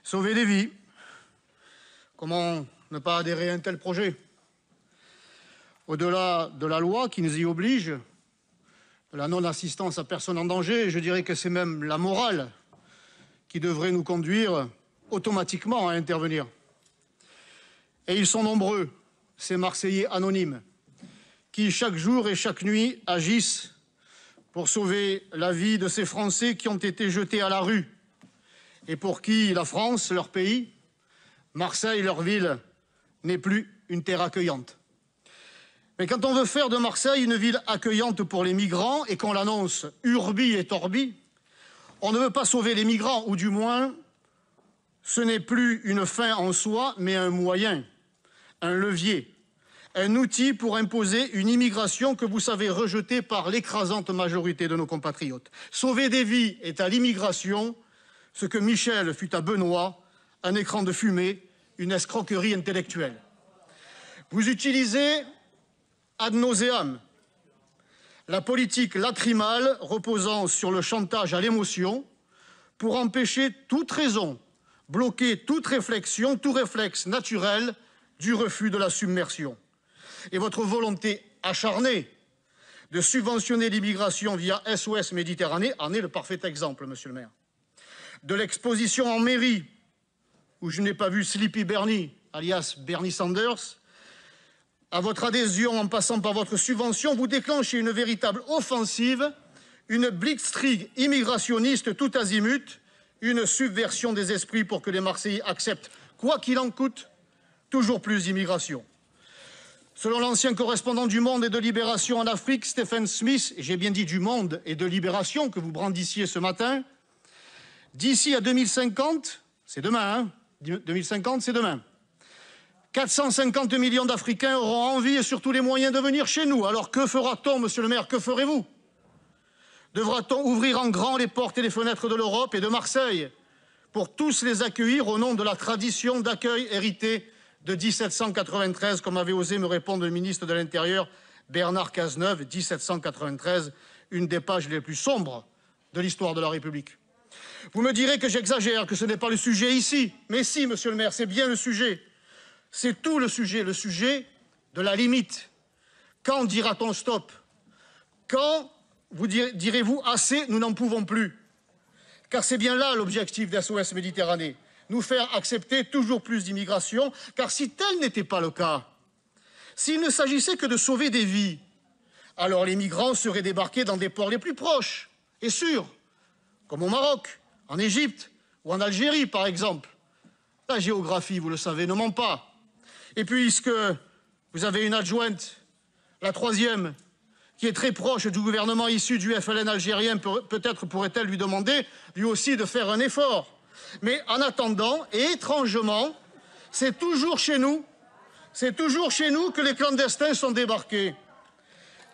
Sauver des vies. Comment ne pas adhérer à un tel projet? Au-delà de la loi qui nous y oblige, de la non-assistance à personne en danger, je dirais que c'est même la morale qui devrait nous conduire automatiquement à intervenir. Et ils sont nombreux, ces Marseillais anonymes, qui chaque jour et chaque nuit agissent pour sauver la vie de ces Français qui ont été jetés à la rue et pour qui la France, leur pays, Marseille, leur ville, n'est plus une terre accueillante. Mais quand on veut faire de Marseille une ville accueillante pour les migrants et qu'on l'annonce urbi et torbi, on ne veut pas sauver les migrants, ou du moins, ce n'est plus une fin en soi, mais un moyen, un levier, un outil pour imposer une immigration que vous savez rejeter par l'écrasante majorité de nos compatriotes. Sauver des vies est à l'immigration ce que Michel fut à Benoît, un écran de fumée, une escroquerie intellectuelle. Vous utilisez ad nauseam la politique lacrymale reposant sur le chantage à l'émotion pour empêcher toute raison, bloquer toute réflexion, tout réflexe naturel du refus de la submersion. Et votre volonté acharnée de subventionner l'immigration via SOS Méditerranée en est le parfait exemple, monsieur le maire. De l'exposition en mairie, où je n'ai pas vu Sleepy Bernie, alias Bernie Sanders, à votre adhésion en passant par votre subvention, vous déclenchez une véritable offensive, une blitzkrieg immigrationniste tout azimut, une subversion des esprits pour que les Marseillais acceptent, quoi qu'il en coûte, toujours plus d'immigration. Selon l'ancien correspondant du Monde et de Libération en Afrique, Stephen Smith, et j'ai bien dit du Monde et de Libération que vous brandissiez ce matin, d'ici à 2050, c'est demain, hein, 2050, c'est demain, 450 millions d'Africains auront envie et surtout les moyens de venir chez nous. Alors que fera-t-on, monsieur le maire? Que ferez-vous? Devra-t-on ouvrir en grand les portes et les fenêtres de l'Europe et de Marseille pour tous les accueillir au nom de la tradition d'accueil héritée de 1793, comme avait osé me répondre le ministre de l'Intérieur Bernard Cazeneuve, 1793, une des pages les plus sombres de l'histoire de la République. Vous me direz que j'exagère, que ce n'est pas le sujet ici. Mais si, monsieur le maire, c'est bien le sujet. C'est tout le sujet de la limite. Quand dira-t-on stop? Quand direz-vous assez, nous n'en pouvons plus? Car c'est bien là l'objectif d'SOS Méditerranée, nous faire accepter toujours plus d'immigration, car si tel n'était pas le cas, s'il ne s'agissait que de sauver des vies, alors les migrants seraient débarqués dans des ports les plus proches et sûrs, comme au Maroc, en Égypte ou en Algérie, par exemple. La géographie, vous le savez, ne ment pas. Et puisque vous avez une adjointe, la troisième, qui est très proche du gouvernement issu du FLN algérien, peut-être pourrait-elle lui demander, lui aussi, de faire un effort. Mais en attendant, et étrangement, c'est toujours chez nous que les clandestins sont débarqués,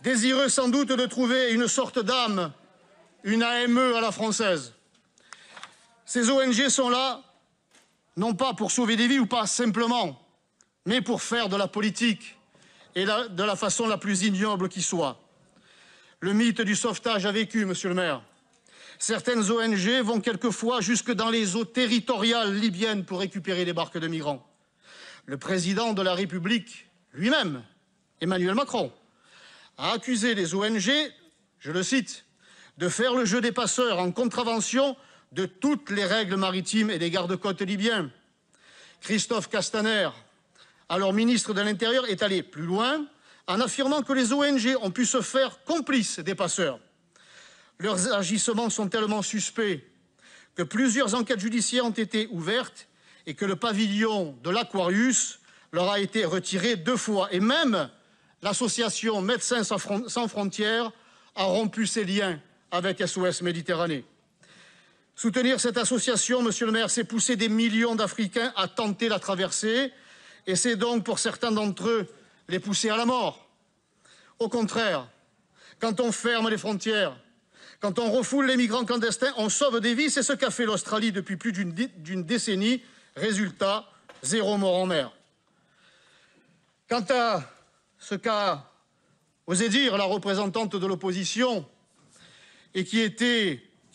désireux sans doute de trouver une sorte d'âme, une AME à la française. Ces ONG sont là, non pas pour sauver des vies ou pas simplement, mais pour faire de la politique, et de la façon la plus ignoble qui soit. Le mythe du sauvetage a vécu, monsieur le maire. Certaines ONG vont quelquefois jusque dans les eaux territoriales libyennes pour récupérer les barques de migrants. Le président de la République lui-même, Emmanuel Macron, a accusé les ONG, je le cite, de faire le jeu des passeurs en contravention de toutes les règles maritimes et des gardes-côtes libyens. Christophe Castaner, alors ministre de l'Intérieur, est allé plus loin en affirmant que les ONG ont pu se faire complices des passeurs. Leurs agissements sont tellement suspects que plusieurs enquêtes judiciaires ont été ouvertes et que le pavillon de l'Aquarius leur a été retiré 2 fois. Et même l'association Médecins sans frontières a rompu ses liens avec SOS Méditerranée. Soutenir cette association, monsieur le maire, c'est pousser des millions d'Africains à tenter la traversée et c'est donc, pour certains d'entre eux, les pousser à la mort. Au contraire, quand on ferme les frontières, quand on refoule les migrants clandestins, on sauve des vies. C'est ce qu'a fait l'Australie depuis plus d'une décennie. Résultat, 0 mort en mer. Quant à ce qu'a osé dire la représentante de l'opposition et qui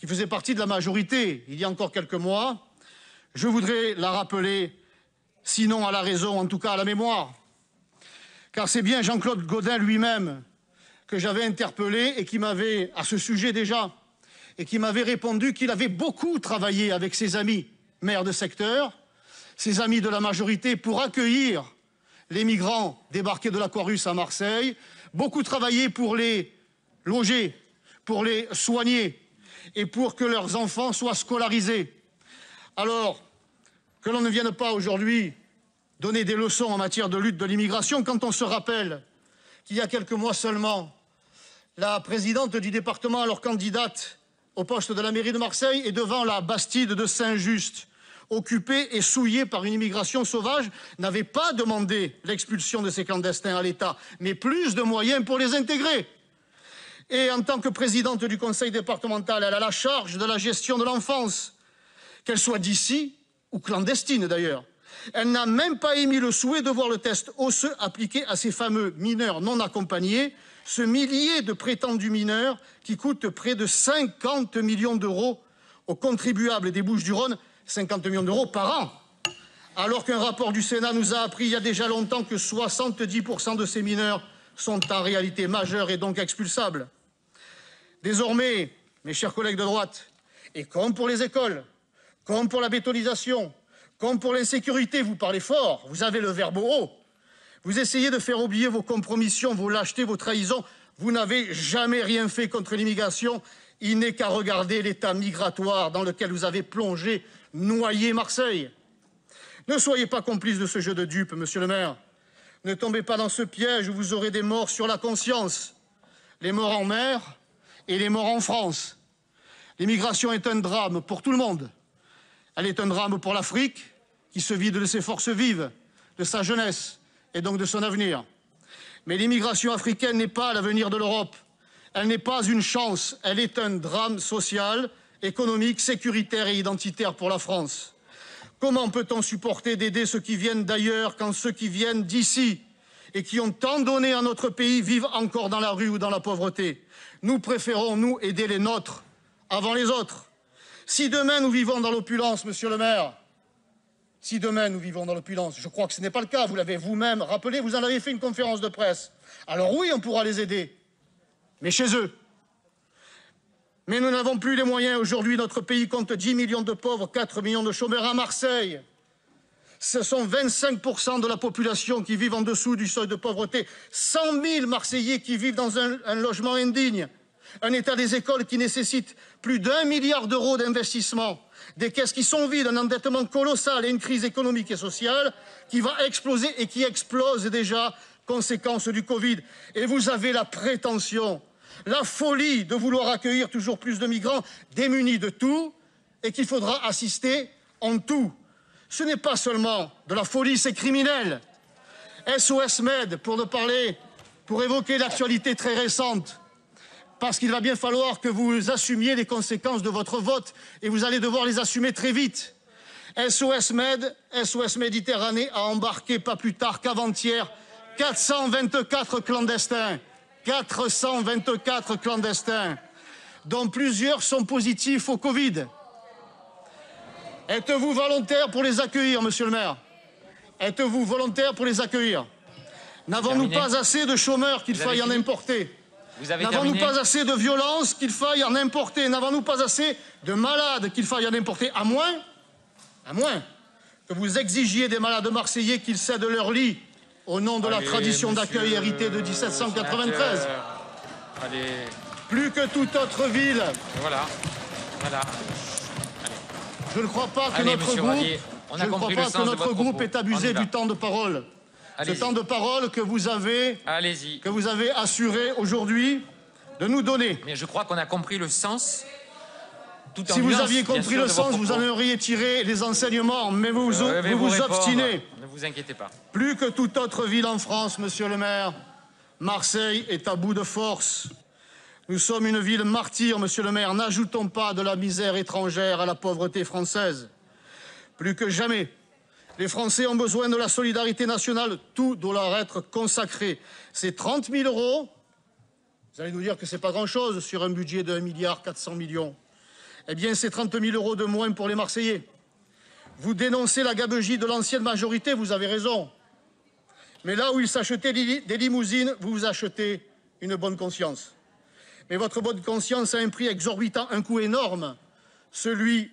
faisait partie de la majorité il y a encore quelques mois, Je voudrais la rappeler, sinon à la raison, en tout cas à la mémoire. Car c'est bien Jean-Claude Gaudin lui-même que j'avais interpellé et qui m'avait, à ce sujet déjà, et qui m'avait répondu qu'il avait beaucoup travaillé avec ses amis maires de secteur, ses amis de la majorité, pour accueillir les migrants débarqués de l'Aquarius à Marseille, beaucoup travaillé pour les loger, pour les soigner et pour que leurs enfants soient scolarisés. Alors, que l'on ne vienne pas aujourd'hui donner des leçons en matière de lutte de l'immigration quand on se rappelle qu'il y a quelques mois seulement, la présidente du département, alors candidate au poste de la mairie de Marseille, est devant la Bastide de Saint-Just, occupée et souillée par une immigration sauvage, n'avait pas demandé l'expulsion de ces clandestins à l'État, mais plus de moyens pour les intégrer. Et en tant que présidente du conseil départemental, elle a la charge de la gestion de l'enfance, qu'elle soit d'ici ou clandestine d'ailleurs. Elle n'a même pas émis le souhait de voir le test osseux appliqué à ces fameux mineurs non accompagnés, ce millier de prétendus mineurs qui coûtent près de 50 millions d'euros aux contribuables des Bouches-du-Rhône, 50 millions d'euros par an. Alors qu'un rapport du Sénat nous a appris il y a déjà longtemps que 70% de ces mineurs sont en réalité majeurs et donc expulsables. Désormais, mes chers collègues de droite, et comme pour les écoles, comme pour la bétonisation, comme pour l'insécurité, vous parlez fort, vous avez le verbe haut. Vous essayez de faire oublier vos compromissions, vos lâchetés, vos trahisons. Vous n'avez jamais rien fait contre l'immigration. Il n'est qu'à regarder l'état migratoire dans lequel vous avez plongé, noyé Marseille. Ne soyez pas complice de ce jeu de dupes, monsieur le maire. Ne tombez pas dans ce piège où vous aurez des morts sur la conscience. Les morts en mer et les morts en France. L'immigration est un drame pour tout le monde. Elle est un drame pour l'Afrique, qui se vide de ses forces vives, de sa jeunesse et donc de son avenir. Mais l'immigration africaine n'est pas l'avenir de l'Europe. Elle n'est pas une chance, elle est un drame social, économique, sécuritaire et identitaire pour la France. Comment peut-on supporter d'aider ceux qui viennent d'ailleurs quand ceux qui viennent d'ici et qui ont tant donné à notre pays vivent encore dans la rue ou dans la pauvreté? Nous préférons, nous, aider les nôtres avant les autres. Si demain nous vivons dans l'opulence, monsieur le maire, si demain nous vivons dans l'opulence, je crois que ce n'est pas le cas, vous l'avez vous-même rappelé, vous en avez fait une conférence de presse. Alors oui, on pourra les aider, mais chez eux. Mais nous n'avons plus les moyens. Aujourd'hui, notre pays compte 10 millions de pauvres, 4 millions de chômeurs à Marseille. Ce sont 25% de la population qui vivent en dessous du seuil de pauvreté. 100 000 Marseillais qui vivent dans un logement indigne. Un état des écoles qui nécessite plus d'1 milliard d'euros d'investissement. Des caisses qui sont vides, un endettement colossal et une crise économique et sociale qui va exploser et qui explose déjà, conséquence du Covid. Et vous avez la prétention, la folie de vouloir accueillir toujours plus de migrants démunis de tout et qu'il faudra assister en tout. Ce n'est pas seulement de la folie, c'est criminel. SOS Med, pour évoquer l'actualité très récente, parce qu'il va bien falloir que vous assumiez les conséquences de votre vote et vous allez devoir les assumer très vite. SOS Med, SOS Méditerranée a embarqué pas plus tard qu'avant-hier 424 clandestins. 424 clandestins, dont plusieurs sont positifs au Covid. Êtes-vous volontaire pour les accueillir, monsieur le maire? Êtes-vous volontaire pour les accueillir? N'avons-nous pas assez de chômeurs qu'il faille en importer? N'avons-nous pas assez de violence qu'il faille en importer? N'avons-nous pas assez de malades qu'il faille en importer? À moins que vous exigiez des malades marseillais qu'ils cèdent leur lit au nom de la tradition d'accueil héritée de 1793. Plus que toute autre ville. Voilà. Allez. Je ne crois pas que notre groupe ait abusé du temps de parole. Ce temps de parole que vous avez assuré aujourd'hui de nous donner. Mais je crois qu'on a compris le sens. Si vous aviez compris le sens, vous en auriez tiré les enseignements, mais vous vous obstinez. Ne vous inquiétez pas. Plus que toute autre ville en France, monsieur le maire, Marseille est à bout de force. Nous sommes une ville martyre, monsieur le maire. N'ajoutons pas de la misère étrangère à la pauvreté française. Plus que jamais, les Français ont besoin de la solidarité nationale. Tout doit leur être consacré. Ces 30 000 euros, vous allez nous dire que ce n'est pas grand-chose sur un budget de 1,4 milliard. Eh bien, c'est 30 000 euros de moins pour les Marseillais. Vous dénoncez la gabegie de l'ancienne majorité, vous avez raison. Mais là où ils s'achetaient des limousines, vous vous achetez une bonne conscience. Mais votre bonne conscience a un prix exorbitant, un coût énorme, celui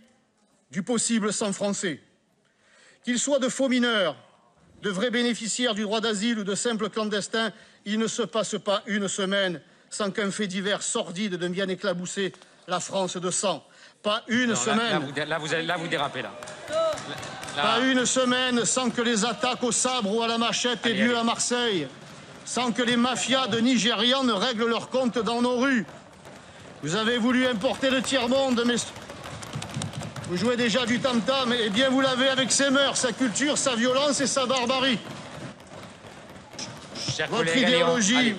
du possible sang français. Qu'ils soient de faux mineurs, de vrais bénéficiaires du droit d'asile ou de simples clandestins, il ne se passe pas une semaine sans qu'un fait divers sordide ne vienne éclabousser la France de sang. Pas une semaine. Là, vous dérapez, là. Pas une semaine sans que les attaques au sabre ou à la machette aient lieu à Marseille, sans que les mafias de Nigérians ne règlent leurs comptes dans nos rues. Vous avez voulu importer le tiers-monde, mais vous jouez déjà du tam-tam, et bien vous l'avez avec ses mœurs, sa culture, sa violence et sa barbarie. Chers Votre collègues, idéologie... allez,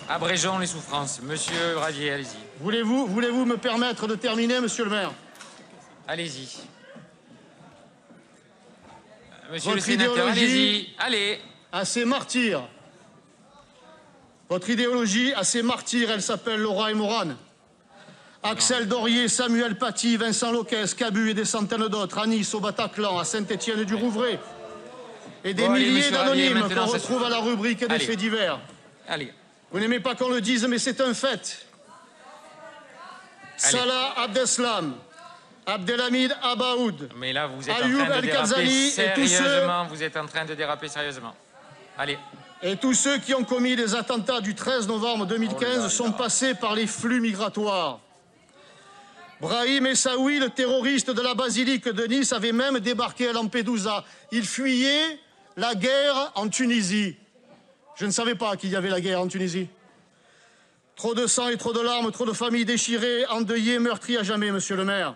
abrégeons les souffrances. Monsieur Radier, allez-y. Voulez-vous me permettre de terminer, monsieur le maire? Allez-y. Monsieur le Votre sénateur, idéologie allez-y. Allez. a ses martyrs. Votre idéologie a ses martyrs, elle s'appelle Laura et Morane. Axel Dorier, Samuel Paty, Vincent Loquès, Cabu et des centaines d'autres, à Nice, au Bataclan, à Saint-Étienne-du-Rouvray. Et des milliers d'anonymes qu'on retrouve à la rubrique des faits divers. Allez. Vous n'aimez pas qu'on le dise, mais c'est un fait. Salah Abdeslam, Abdelhamid Abaoud, Mais là, vous êtes Ayoub en train de déraper El-Khazali et tous sérieusement. Vous êtes en train de déraper sérieusement. Allez. Et tous ceux qui ont commis les attentats du 13 novembre 2015 sont passés par les flux migratoires. Brahim Essaoui, le terroriste de la basilique de Nice, avait même débarqué à Lampedusa. Il fuyait la guerre en Tunisie. Je ne savais pas qu'il y avait la guerre en Tunisie. Trop de sang et trop de larmes, trop de familles déchirées, endeuillées, meurtries à jamais, monsieur le maire.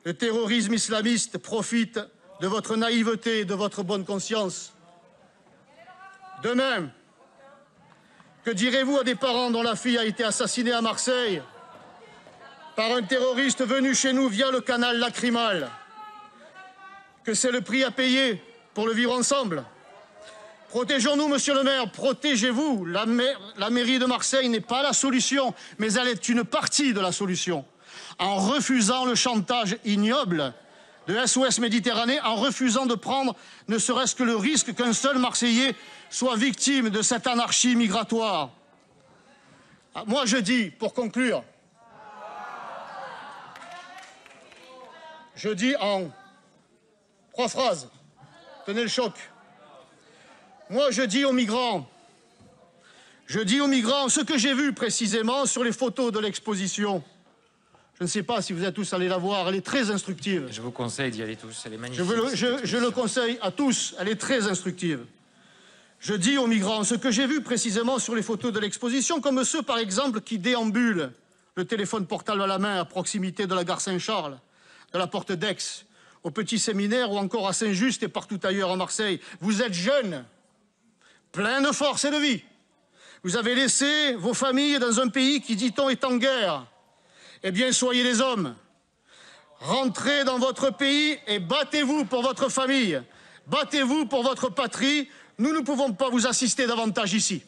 Le terrorisme islamiste profite de votre naïveté et de votre bonne conscience. De même, que direz-vous à des parents dont la fille a été assassinée à Marseille par un terroriste venu chez nous via le canal lacrymal? Que c'est le prix à payer pour le vivre ensemble? Protégeons-nous, monsieur le maire, protégez-vous. La mairie de Marseille n'est pas la solution, mais elle est une partie de la solution. En refusant le chantage ignoble de SOS Méditerranée, en refusant de prendre ne serait-ce que le risque qu'un seul Marseillais soit victime de cette anarchie migratoire. Moi, je dis, pour conclure, je dis en 3 phrases, tenez le choc. Moi, je dis aux migrants ce que j'ai vu précisément sur les photos de l'exposition. Je ne sais pas si vous êtes tous allés la voir, elle est très instructive. Je vous conseille d'y aller tous, elle est magnifique. Je le conseille à tous, elle est très instructive. Je dis aux migrants ce que j'ai vu précisément sur les photos de l'exposition, comme ceux, par exemple, qui déambulent, le téléphone portable à la main, à proximité de la gare Saint-Charles, de la porte d'Aix, au Petit Séminaire ou encore à Saint-Just et partout ailleurs à Marseille. Vous êtes jeunes, plein de force et de vie. Vous avez laissé vos familles dans un pays qui, dit-on, est en guerre. Eh bien, soyez des hommes. Rentrez dans votre pays et battez-vous pour votre famille. Battez-vous pour votre patrie. Nous ne pouvons pas vous assister davantage ici.